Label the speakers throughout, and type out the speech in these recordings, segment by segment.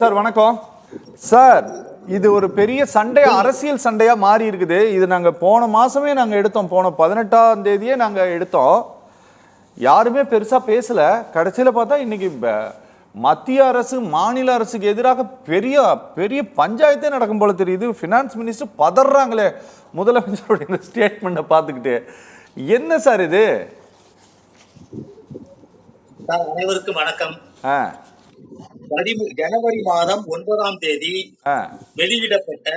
Speaker 1: Sir வணக்கம் sir. இது ஒரு பெரிய சண்டை, அரசியல் சண்டையா மாறி இருக்குது. இது நாங்க போன மாசமே நாங்க எடுத்தோம், போன 18ஆம் தேதியே நாங்க எடுத்தோம். யாருமே பெருசா பேசல. கடைசியில பார்த்தா இன்னைக்கு மத்திய அரசு மாநில அரசுக்கு எதிராக பெரிய பெரிய பஞ்சாயத்தே நடக்கும் போல தெரியுது. ஃபினான்ஸ் மினிஸ்டர் பதறாங்களே முதலமைச்சருடைய ஸ்டேட்மெண்ட்டை பார்த்துக்கிட்டு. என்ன சார் இது?
Speaker 2: அனைவருக்கும் வணக்கம். ஜனவரி மாதம் 9ஆம் தேதி வெளியிடப்பட்ட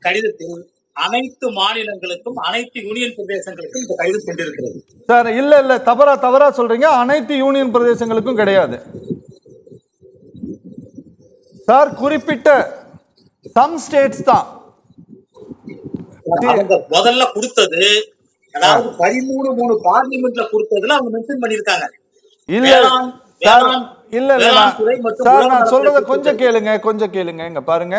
Speaker 2: கடிதத்தில் அனைத்து மாநிலங்களுக்கும் அனைத்து யூனியன் பிரதேசங்களுக்கும் இந்த கடிதம் சென்றிருக்கிறது.
Speaker 1: சார் இல்ல தவறா சொல்றீங்க. அனைத்து யூனியன் பிரதேசங்களுக்கும் கிடையாது சார், குறிப்பிட்ட சம் ஸ்டேட்ஸ் தான்.
Speaker 2: முதல்ல கொடுத்தது, அதாவது 13 பார்லிமெண்ட்ல கொடுத்ததுல அவங்க மென்ஷன் பண்ணிருக்காங்க.
Speaker 1: இல்ல சார், இல்ல சார், நான் சொல்றத கொஞ்சம் கேளுங்க. இங்க பாருங்க,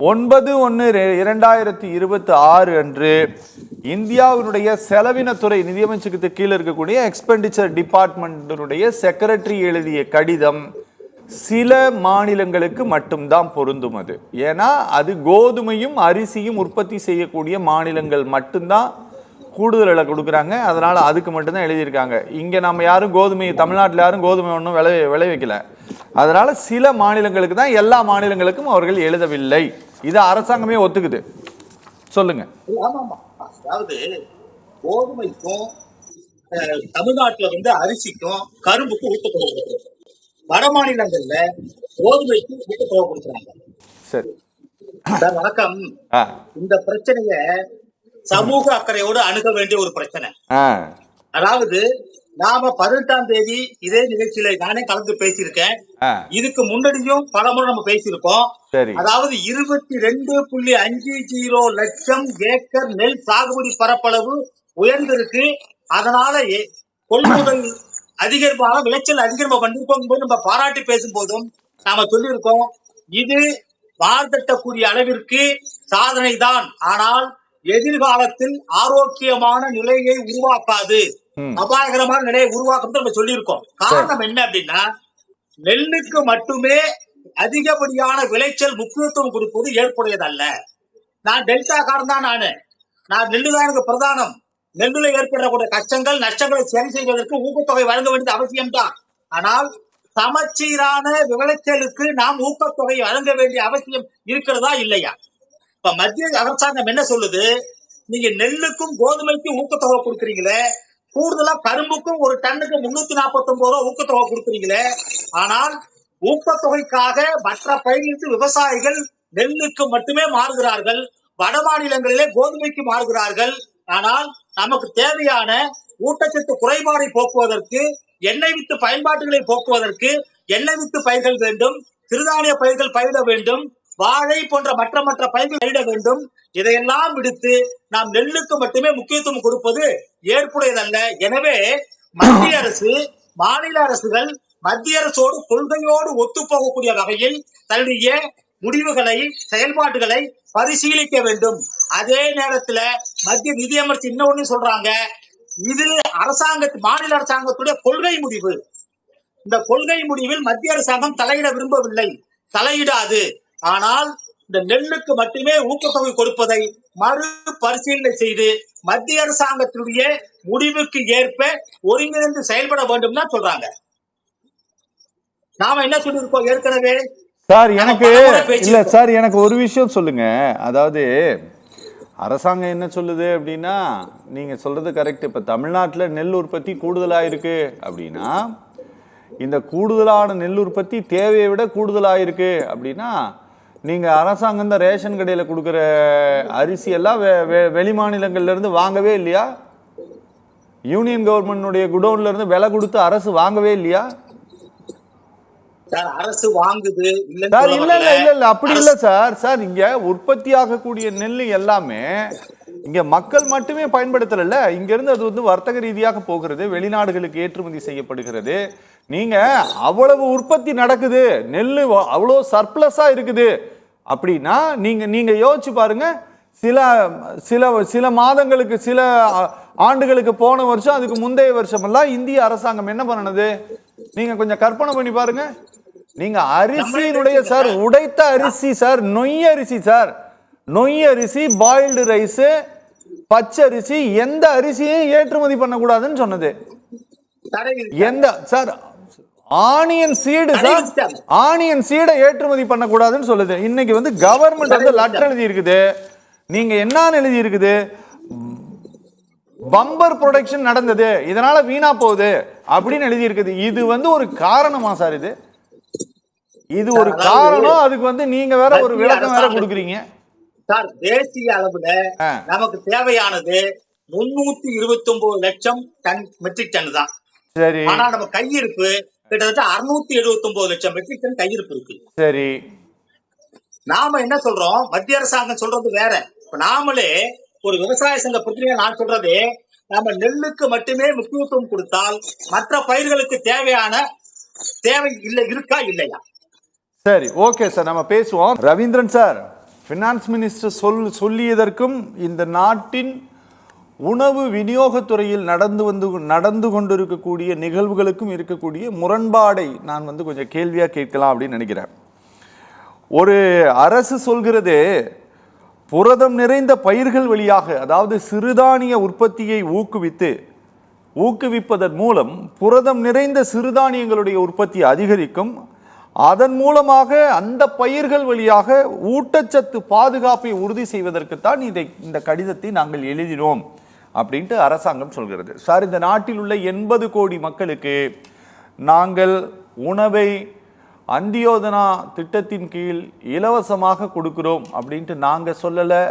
Speaker 1: 9/1/2026 அன்று இந்தியாவினுடைய செலவினத்துறை நிதியமைச்சகத்துக்கு கீழே இருக்கக்கூடிய எக்ஸ்பெண்டிச்சர் டிபார்ட்மெண்ட்டினுடைய செக்ரட்டரி எழுதிய கடிதம் சில மாநிலங்களுக்கு மட்டும்தான் பொருந்தும். அது ஏன்னா அது கோதுமையும் அரிசியும் உற்பத்தி செய்யக்கூடிய மாநிலங்கள் மட்டும்தான் கூடுதல் விலை கொடுக்குறாங்க. அதனால அதுக்கு மட்டும்தான் எழுதியிருக்காங்க. இங்கே நம்ம யாரும் கோதுமை, தமிழ்நாட்டில் யாரும் கோதுமை ஒன்றும் விளைவிக்கல. அதனால சில மாநிலங்களுக்கு தான், எல்லா மாநிலங்களுக்கும் அவர்கள் எழுதவில்லை. இது அரசாங்கமே ஒத்துக்குது. சொல்லுங்க.
Speaker 2: அதாவது கோதுமைக்கும் தமிழ்நாட்டில் அரிசிக்கும் கரும்புக்கும் ஊக்கத்தொகை கொடுக்குறாங்க. வட மாநிலங்கள்ல கோதுமைக்கு ஊக்கத்தொகை கொடுக்குறாங்க.
Speaker 1: சரி
Speaker 2: சார் வணக்கம். இந்த பிரச்சனைய சமூக அக்கறையோடு அணுக வேண்டிய ஒரு பிரச்சனை. அதாவது நாம 18ஆம் தேதி இதே நிகழ்ச்சியில நானே கலந்து பேசியிருக்கேன். இதுக்கு முன்னாடியும் பல முறை நம்ம பேசியிருக்கோம். அதாவது 22.50 லட்சம் ஏக்கர் நெல் சாகுபடி பரப்பளவு உயர்ந்திருக்கு. அதனால கொள்முதல் அதிகரிப்பாக, விளைச்சல் அதிகரிப்பா பண்ணிருக்கோம் போது நம்ம பாராட்டி பேசும் போதும் நாம சொல்லியிருக்கோம், இது மாறுதட்டக்கூடிய அளவிற்கு சாதனை தான். ஆனால் எதிர்காலத்தில் ஆரோக்கியமான நிலையை உருவாக்காது, அபாயகரமான நிலையை உருவாக்கும் நம்ம சொல்லியிருக்கோம். காரணம் என்ன அப்படின்னா, நெல்லுக்கு மட்டுமே அதிகப்படியான விளைச்சல் முக்கியத்துவம் கொடுப்பது ஏற்புடையதல்ல. நான் டெல்டாக்காரன் தான். நான் நெல்லுதான் எனக்கு பிரதானம். நெல்லுல ஏற்படக்கூடிய கஷ்டங்கள் நஷ்டங்களை சரி செய்வதற்கு ஊக்கத்தொகை வழங்க வேண்டியது அவசியம் தான். ஆனால் சமச்சீரான விளைச்சலுக்கு நாம் ஊக்கத்தொகை வழங்க வேண்டிய அவசியம் இருக்கிறதா இல்லையா? இப்ப மத்திய அரசாங்கம் என்ன சொல்லுது, நீங்க நெல்லுக்கும் கோதுமைக்கும் ஊக்கத்தொகை கொடுக்குறீங்களே, கூடுதலா கரும்புக்கும் ஒரு டன்னுக்கு 349 ரூபாய் ஊக்கத்தொகை கொடுக்குறீங்களே. ஆனால் ஊக்கத்தொகைக்காக மற்ற பயிர்களுக்கு விவசாயிகள் நெல்லுக்கு மட்டுமே மாறுகிறார்கள், வட மாநிலங்களிலே கோதுமைக்கு மாறுகிறார்கள். ஆனால் நமக்கு தேவையான ஊட்டச்சத்து குறைபாடை போக்குவதற்கு, எண்ணெய் வித்து பயன்பாடுகளை போக்குவதற்கு எண்ணெய் வித்து பயிர்கள் வேண்டும், சிறுதானிய பயிர்கள் பயிரிட வேண்டும், வாழை போன்ற மற்ற பயிர்கள் பயிரிட வேண்டும். இதையெல்லாம் விடுத்து நாம் நெல்லுக்கு மட்டுமே முக்கியத்துவம் கொடுப்பது ஏற்புடையதல்ல. எனவே மத்திய அரசு, மாநில அரசுகள் மத்திய அரசோடு கொள்கையோடு ஒத்து போகக்கூடிய வகையில் தன்னுடைய முடிவுகளை, செயல்பாடுகளை பரிசீலிக்க வேண்டும். அதே நேரத்துல மத்திய நிதியமைச்சர் இன்னொன்னு சொல்றாங்க, இது மாநில அரசாங்கத்துடைய கொள்கை முடிவு. இந்த கொள்கை முடிவில் மத்திய அரசாங்கம் தலையிட விரும்பவில்லை, தலையிடாது. ஆனால் இந்த நெல்லுக்கு மட்டுமே ஊக்கத்தொகை கொடுப்பதை மறு பரிசீலனை செய்து மத்திய அரசாங்கத்தினுடைய முடிவுக்கு ஏற்ப ஒருங்கிணைந்து செயல்பட வேண்டும் தான் சொல்றாங்க. நாம என்ன சொல்லிருக்கோம் ஏற்கனவே
Speaker 1: சார்? எனக்கு ஒரு விஷயம் சொல்லுங்க. அதாவது அரசாங்கம் என்ன சொல்லுது அப்படின்னா, நீங்க சொல்றது கரெக்ட். இப்ப தமிழ்நாட்டில் நெல் உற்பத்தி கூடுதலா இருக்கு அப்படின்னா, இந்த கூடுதலான நெல் உற்பத்தி தேவையை விட கூடுதலா இருக்கு அப்படின்னா, நீங்க அரசாங்கம் தான் ரேஷன் கடையில் கொடுக்குற அரிசி எல்லாம் வெளி மாநிலங்கள்ல இருந்து வாங்கவே இல்லையா? யூனியன் கவர்மெண்ட்டுடைய குடோன்ல இருந்து விலை கொடுத்து அரசு வாங்கவே இல்லையா?
Speaker 2: அரசு வாங்குது.
Speaker 1: இல்ல அப்படி இல்ல சார். இங்க உற்பத்தி ஆகக்கூடிய நெல் எல்லாமே இங்க மக்கள் மட்டுமே பயன்படுத்தல. இங்க இருந்து அது வர்த்தக ரீதியாக போகிறது, வெளிநாடுகளுக்கு ஏற்றுமதி செய்யப்படுகிறது. நீங்க அவ்வளவு உற்பத்தி நடக்குது, நெல் அவ்வளவு சர்ப்ளஸா இருக்குது அப்படின்னா நீங்க யோசிச்சு பாருங்க. சில மாதங்களுக்கு, சில ஆண்டுகளுக்கு, போன வருஷம், அதுக்கு முந்தைய வருஷம் எல்லாம் இந்திய அரசாங்கம் என்ன பண்ணது? நீங்க கொஞ்சம் கற்பனை பண்ணி பாருங்க. நீங்க அரிசியினுடைய சார் உடைத்த அரிசி சார், நொய் அரிசி சார், நொய் அரிசி, பாயில்டு ரைஸ், பச்சரிசி, எந்த அரிசியும் ஏற்றுமதி பண்ணக்கூடாதுன்னு சொன்னது. எந்த sir onion seed sir, onion சீடை ஏற்றுமதி பண்ணக்கூடாதுன்னு சொல்லுது. இன்னைக்கு வந்து கவர்மெண்ட் வந்து லெட்டர் எழுதி இருக்குது. நீங்க என்னன்னு எழுதி இருக்குது? பம்பர் ப்ரொடக்ஷன் நடந்தது, இதனால வீணா போகுது அப்படின்னு எழுதி இருக்குது. இது வந்து ஒரு காரணமா சார்? இது ஒரு காரணம். அதுக்கு வந்து நீங்க வேற ஒரு விளக்கம் வேற கொடுக்குறீங்க
Speaker 2: சார். தேசிய அளவுல நமக்கு தேவையானது 329 லட்சம் டன் மெட்ரிக் டன் தான்.
Speaker 1: சரி.
Speaker 2: ஆனா நம்ம கையிருப்பு கிட்டத்தட்ட 679 லட்சம் மெட்ரிக் டன் கையிருப்பு இருக்கு.
Speaker 1: சரி.
Speaker 2: நாம என்ன சொல்றோம்? மத்திய அரசாங்கம் சொல்றது வேற. இப்ப நாமளே ஒரு விவசாய சங்க பிரச்சனையா நான் சொல்றது, நம்ம நெல்லுக்கு மட்டுமே முக்கியத்துவம் கொடுத்தால் மற்ற பயிர்களுக்கு தேவையான தேவை இல்லை, இருக்கா இல்லையா?
Speaker 1: சரி, ஓகே சார், நம்ம பேசுவோம். ரவீந்திரன் சார், பினான்ஸ் மினிஸ்டர் சொல்லியதற்கும் இந்த நாட்டின் உணவு விநியோகத்துறையில் நடந்து கொண்டிருக்கக்கூடிய நிகழ்வுகளுக்கும் இருக்கக்கூடிய முரண்பாடை நான் வந்து கொஞ்சம் கேள்வியா கேட்கலாம் அப்படின்னு நினைக்கிறேன். ஒரு அரசு சொல்கிறது புரதம் நிறைந்த பயிர்கள் வழியாக, அதாவது சிறுதானிய உற்பத்தியை ஊக்குவிப்பதன் மூலம் புரதம் நிறைந்த சிறுதானியங்களுடைய உற்பத்தி அதிகரிக்கும், அதன் மூலமாக அந்த பயிர்கள் வழியாக ஊட்டச்சத்து பாதுகாப்பை உறுதி செய்வதற்குத்தான் இந்த கடிதத்தை நாங்கள் எழுதினோம் அப்படின்ட்டு அரசாங்கம் சொல்கிறது. சார், இந்த நாட்டில் உள்ள 80 கோடி மக்களுக்கு நாங்கள் உணவை அந்தியோதனா திட்டத்தின் கீழ் இலவசமாக கொடுக்கிறோம் அப்படின்ட்டு நாங்கள் சொல்லலை.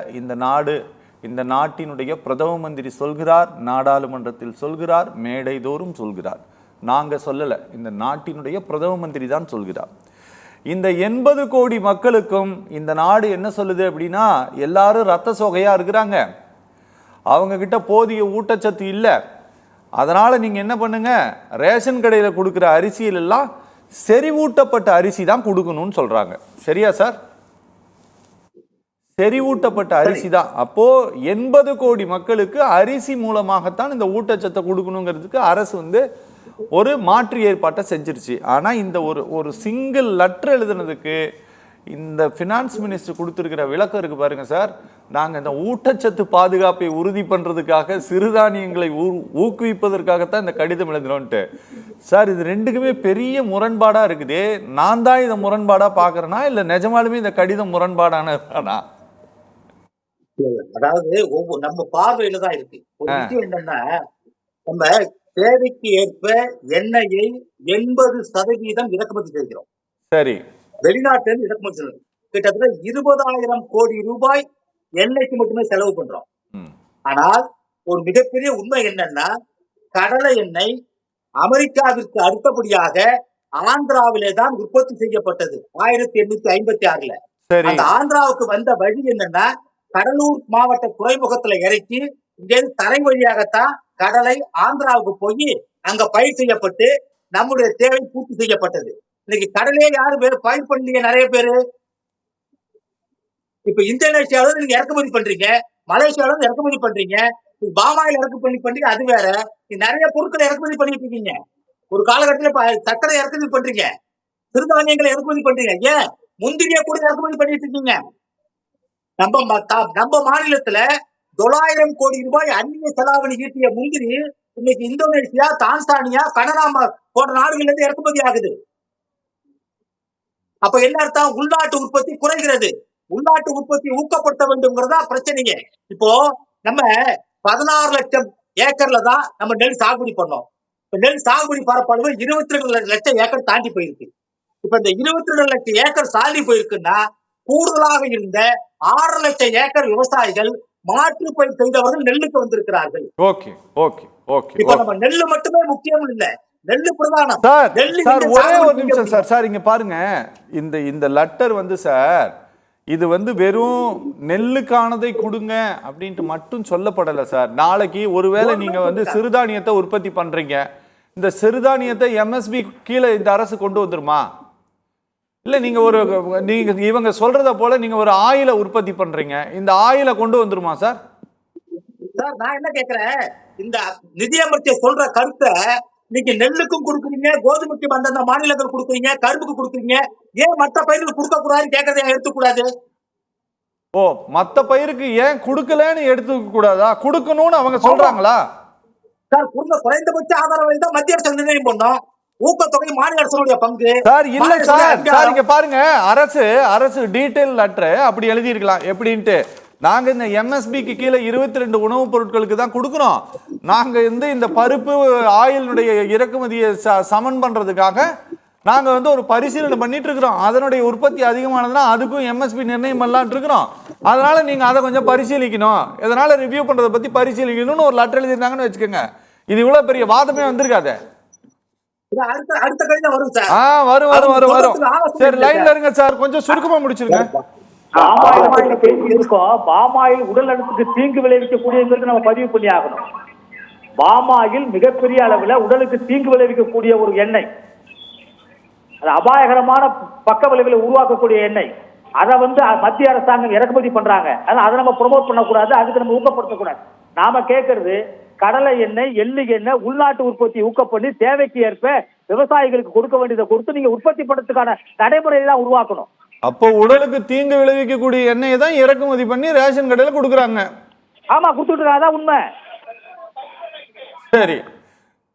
Speaker 1: இந்த நாட்டினுடைய பிரதம மந்திரி சொல்கிறார், நாடாளுமன்றத்தில் சொல்கிறார், மேடை தோறும் சொல்கிறார். நாங்கள் சொல்லலை, இந்த நாட்டினுடைய பிரதம மந்திரி தான் சொல்கிறார். இந்த 80 கோடி மக்களுக்கும் இந்த நாடு என்ன சொல்லுது அப்படின்னா, எல்லாரும் ரத்த சோகையாக இருக்கிறாங்க, அவங்க கிட்ட போதிய ஊட்டச்சத்து இல்லை, அதனால நீங்க என்ன பண்ணுங்க, ரேஷன் கடையில் கொடுக்குற அரிசியில் எல்லாம் செறிவூட்டப்பட்ட அரிசி தான் கொடுக்கணும்னு சொல்றாங்க. சரியா சார்? செறிவூட்டப்பட்ட அரிசி தான். அப்போ 80 கோடி மக்களுக்கு அரிசி மூலமாகத்தான் இந்த ஊட்டச்சத்தை கொடுக்கணுங்கிறதுக்கு அரசு வந்து ஒரு மாற்று ஏற்பாட்டை செஞ்சிருச்சு. ஆனா இந்த ஒரு சிங்கிள் லெட்டர் எழுதுனதுக்கு இந்த பினான்ஸ் மினிஸ்டர் கொடுத்திருக்கிற விளக்கம் இருக்கு பாருங்க சார். நாங்க இந்த ஊட்டச்சத்து பாதுகாப்பை உறுதி பண்றதுக்காக, சிறுதானியங்களை ஊக்குவிப்பதற்காகத்தான் இந்த கடிதம் எழுதினோன்ட்டு. சார், இது ரெண்டுக்குமே பெரிய முரண்பாடா இருக்குது. நான் தான் இதை முரண்பாடா பாக்குறேனா, இல்ல நிஜமாலுமே இந்த கடிதம் முரண்பாடானதானா?
Speaker 2: அதாவது நம்ம பார்வையில தான் இருக்கு. ஒரு விஷயம் என்னன்னா, நம்ம தேவைக்கு ஏற்ப எண்ணெயை 80% இறக்குமதி செய்கிறோம்.
Speaker 1: சரி.
Speaker 2: வெளிநாட்டிலிருந்து இறக்குமதி செய்யணும். கிட்டத்தட்ட 20,000 கோடி ரூபாய் எண்ணெய்க்கு மட்டுமே செலவு பண்றோம். ஆனால் ஒரு மிகப்பெரிய உண்மை என்னன்னா, கடலை எண்ணெய் அமெரிக்காவிற்கு அடுத்தபடியாக ஆந்திராவிலே தான் உற்பத்தி செய்யப்பட்டது 1856. அந்த ஆந்திராவுக்கு வந்த வழி என்னன்னா, கடலூர் மாவட்ட துறைமுகத்துல இறக்கி இங்கிருந்து தரை வழியாகத்தான் கடலை ஆந்திராவுக்கு போய் அங்க பயிர் செய்யப்பட்டு நம்முடைய தேவை பூர்த்தி செய்யப்பட்டது. இன்னைக்கு கடலே யாரு பயிர் பண்ணீங்க? நிறைய பேரு. இப்ப இந்தோனேஷியாவில நீங்க இறக்குமதி பண்றீங்க, மலேசியாவில இறக்குமதி பண்றீங்க, பாமாயில் இறக்குமதி பண்றீங்க, அது வேற. நிறைய பொருட்களை இறக்குமதி பண்ணிட்டு இருக்கீங்க. ஒரு காலகட்டத்தில் சர்க்கரை இறக்குமதி பண்றீங்க, சிறுதானியங்களை இறக்குமதி பண்றீங்க, ஏன் முந்திரியை கூட இறக்குமதி பண்ணிட்டு இருக்கீங்க. நம்ம மாநிலத்துல 900 கோடி ரூபாய் அந்நிய செலாவணி ஈட்டிய முந்திரி இன்னைக்கு இந்தோனேஷியா, தான்சானியா, கனடா போன்ற நாடுகள்ல இருந்து இறக்குமதி ஆகுது. அப்ப என்ன அர்த்தம்? உள்நாட்டு உற்பத்தி குறைகிறது. உள்நாட்டு உற்பத்தி ஊக்கப்படுத்த வேண்டும்ங்கிறதா பிரச்சனையே. இப்போ நம்ம 16 லட்சம் ஏக்கர்ல தான் நம்ம நெல் சாகுபடி பண்ணோம். நெல் சாகுபடி பரப்பளவு 22 லட்சம் ஏக்கர் தாண்டி போயிருக்கு. இப்ப இந்த 22 லட்சம் ஏக்கர் தாண்டி போயிருக்குன்னா, கூடுதலாக இருந்த 6 லட்சம் ஏக்கர் விவசாயிகள் மாற்று பயிர் செய்தவர்கள் நெல்லுக்கு வந்திருக்கிறார்கள். இப்ப நம்ம நெல்லு மட்டுமே முக்கியம் இல்ல, நெல்லு பிரதானம்.
Speaker 1: சார், ஒரே ஒரு நிமிஷம் சார். சார், இங்க பாருங்க, இந்த லெட்டர் வந்து சார், இது வந்து வெறும் நெல்லுக்கானதை கொடுங்க அப்படின்ட்டு மட்டும் சொல்லப்படலை சார். நாளைக்கு ஒருவேளை நீங்க வந்து சிறுதானியத்தை உற்பத்தி பண்றீங்க, இந்த சிறுதானியத்தை MSP கீழே இந்த அரசு கொண்டு வந்துருமா? இல்ல நீங்க இவங்க சொல்றத போல நீங்க ஒரு ஆயில உற்பத்தி பண்றீங்க, இந்த ஆயில கொண்டு வந்துருமா சார்?
Speaker 2: சார், நான் என்ன கேக்குறேன், இந்த நிதியமைச்சர் சொல்ற கருத்தை நீங்க நெல்லுக்கும் கொடுக்குறீங்க, கோதுமைக்கு அந்தந்த மாநிலங்கள் கொடுக்குறீங்க, கரும்புக்கு கொடுக்குறீங்க, ஏன் மற்ற பயிர்களுக்கு கொடுக்க கூடாதுன்னு கேட்கறதை எடுத்துக்கூடாது?
Speaker 1: ஓ, மத்த பயிருக்கு ஏன் கொடுக்கலன்னு எடுத்துக்க கூடாதா? கொடுக்கணும்னு அவங்க சொல்றாங்களா?
Speaker 2: சார், குறைந்தபட்ச ஆதார விலை தான் மத்திய அரசு நிர்ணயம் பண்ணோம். ஊக்கத்தொகை மாநில அரசுடைய பங்கு.
Speaker 1: சார் இல்ல சார் இங்க பாருங்க, அரசு டீடைல் லெட்டர் அப்படி எழுதி இருக்கலாம். எப்படின்ட்டு, நாங்க இந்த எம்எஸ்பிக்கு கீழே 22 உணவுப் பொருட்களுக்கு தான் கொடுக்கிறோம். நாங்க இந்த பருப்பு ஆயிலுடைய இறக்குமதியை சமன் பண்றதுக்காக நாங்க ஒரு பரிசீலனை பண்ணிட்டு இருக்கிறோம். அதனுடைய உற்பத்தி அதிகமானதுன்னா அதுக்கும் எம்எஸ்பி நிர்ணயம் பண்ணலாம்னு இருக்கிறோம். அதனால நீங்க அதை கொஞ்சம் பரிசீலிக்கணும், இதனால ரிவ்யூ பண்றதை பத்தி பரிசீலிக்கணும்னு ஒரு லெட்டர் எழுதிருந்தாங்கன்னு வச்சுக்கோங்க. இது இவ்வளவு பெரிய வாதமே வந்திருக்காது.
Speaker 2: அடுத்த கடிதம் வரும் சார்.
Speaker 1: வரும். சரி, லைன்ல இருங்க சார், கொஞ்சம் சுருக்கமா முடிச்சிருங்க.
Speaker 3: பாமாயில் உடல் நலத்துக்கு தீங்கு விளைவிக்கக்கூடியது நம்ம பதிவு பண்ணி ஆகணும். பாமாயில் மிகப்பெரிய அளவில் உடலுக்கு தீங்கு விளைவிக்கக்கூடிய ஒரு எண்ணெய், அது அபாயகரமான பக்க விளைவுகளை உருவாக்கக்கூடிய எண்ணெய். அதை மத்திய அரசாங்கம் இறக்குமதி பண்றாங்க. அதை நம்ம ப்ரொமோட் பண்ணக்கூடாது, அதுக்கு நம்ம ஊக்கப்படுத்தக்கூடாது. நாம கேட்கறது கடலை எண்ணெய், எள்ளு எண்ணெய் உள்நாட்டு உற்பத்தி ஊக்கம் பண்ணி தேவைக்கு ஏற்ப விவசாயிகளுக்கு கொடுக்க வேண்டியதை கொடுத்து நீங்க உற்பத்தி பண்றதுக்கான நடைமுறையை தான் உருவாக்கணும்.
Speaker 1: அப்போ உடலுக்கு தீங்கு விளைவிக்கக்கூடிய எண்ணெயை தான் இறக்குமதி பண்ணி ரேஷன் கடையில கொடுக்குறாங்க.
Speaker 3: ஆமா, கொடுத்துட்டு அதான் உண்மை.
Speaker 1: சரி,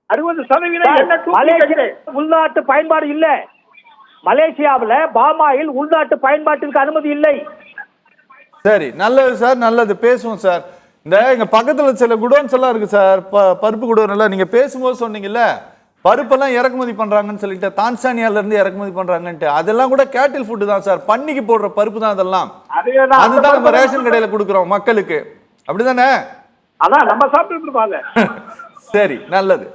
Speaker 3: 60% உள்நாட்டு பயன்பாடு இல்ல. மலேசியாவில் பாமாயில் உள்நாட்டு பயன்பாட்டிற்கு அனுமதி இல்லை.
Speaker 1: சரி, நல்லது சார், நல்லது, பேசுவோம் சார். எங்க பக்கத்துல சில குடோன்ஸ் எல்லாம் இருக்கு சார், பருப்பு குடோன் எல்லாம். நீங்க பேசும்போது சொன்னீங்கல்ல, பருப்பெல்லாம் இறக்குமதி பண்றாங்கன்னு சொல்லிட்டு, தான்சானியால இருந்து இறக்குமதி பண்றாங்கன்ட்டு. அதெல்லாம் கூட கேட்டில் ஃபுட் தான் சார், பன்னிக்கு போடுற பருப்பு தான் அதெல்லாம். அதுதான் நம்ம ரேஷன் கடையில கொடுக்குறோம் மக்களுக்கு, அப்படிதானே?
Speaker 3: அதான் நம்ம சாப்பிட்டு இருப்பாங்க.
Speaker 1: சரி, நல்லது.